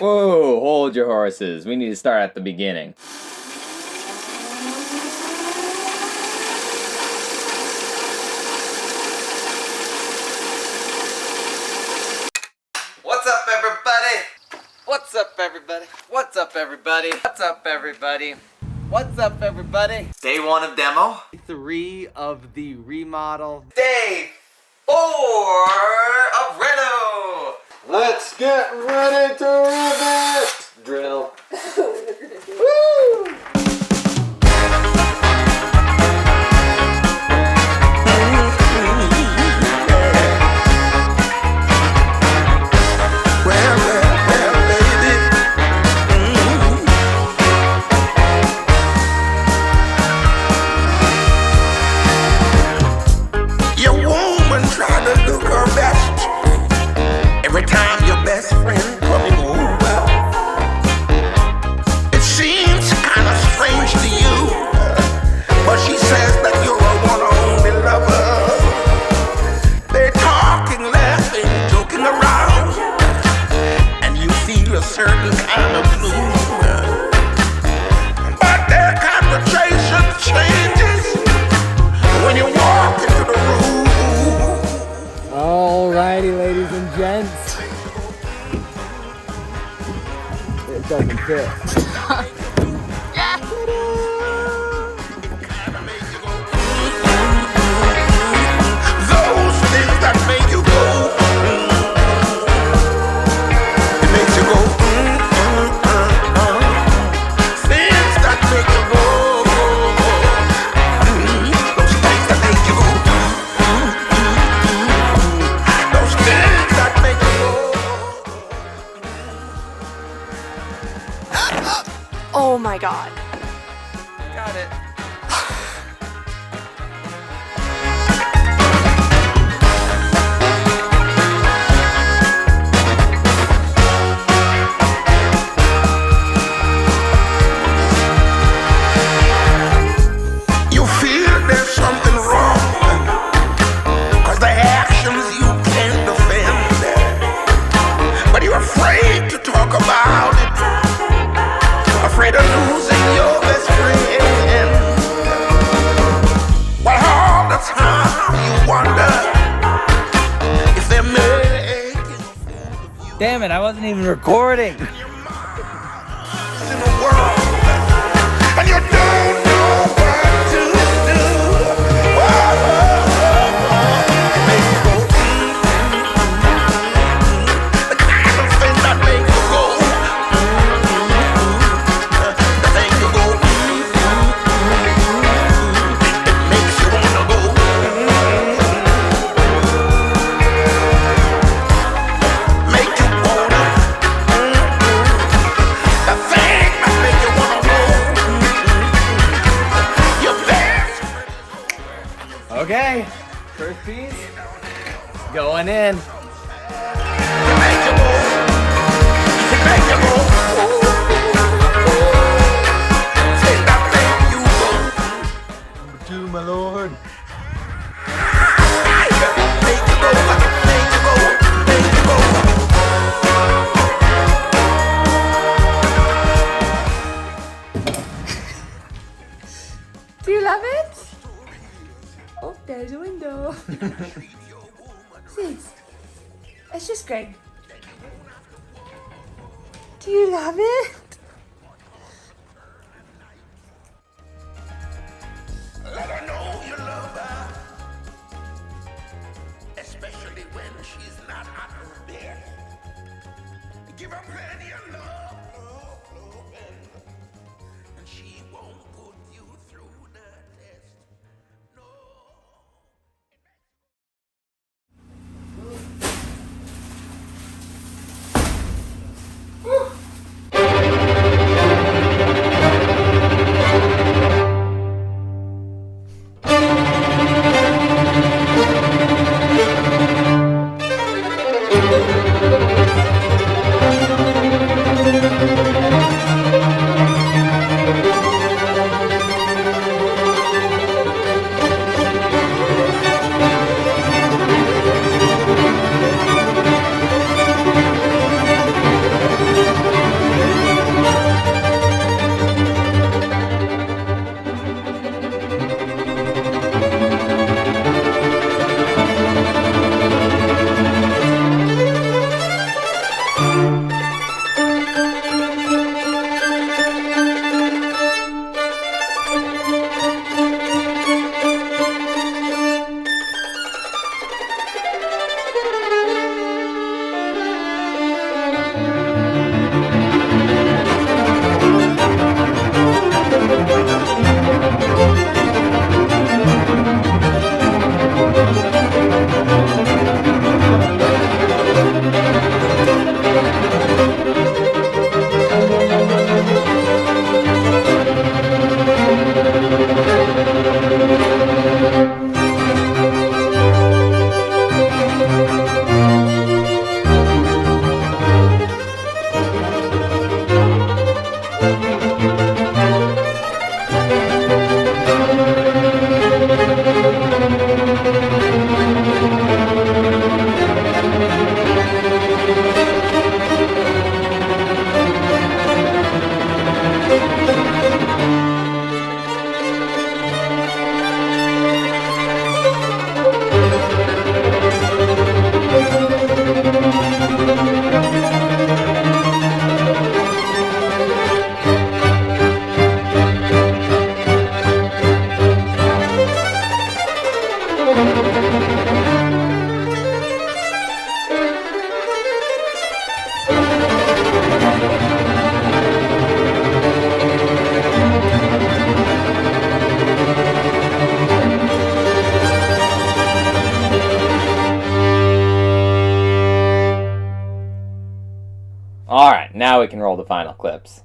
Whoa, hold your horses. We need to start at the beginning. What's up, everybody? What's up, everybody? What's up, everybody? What's up, everybody? What's up, everybody? Day 1 of demo. 3 of the remodel. Day 4 of reno. Let's get ready to rivet! Drill. Woo! Every time your best friend coming over, it seems kind of strange to you, but she says that you're a one and only lover. They're talking, laughing, joking around, and you feel a certain kind of blue. But their conversation changes when you walk into the room. Alrighty, ladies and gents. It doesn't fit. Those things that make you go, it makes you go, things that make you go, those things that make you go, those things that make you go. Oh my god. Got it. You feel there's something wrong, 'cause the actions you can't defend, but you're afraid to talk about it, afraid of losing your best friend. Well, all the time you wonder if they're making a fool of you. Damn it, I wasn't even recording. In the world, and you don't know what to do. Whoa, it makes you go, the kind of thing that makes you go, the thing you go, it makes you wanna go, make you wanna, the thing that make you wanna go, your best friend. Okay, first piece, going in. It make you go, it make you go, say that make you go. Number 2, my lord. Make you go, make you go, make you go. Do you love it? Oh, there's a window. Sis, it's just Greg. Do you love it? Let her know you love her, especially when she's not at her best. Give her plenty of love, and she won't put you through the test. No. Alright, now we can roll the final clips.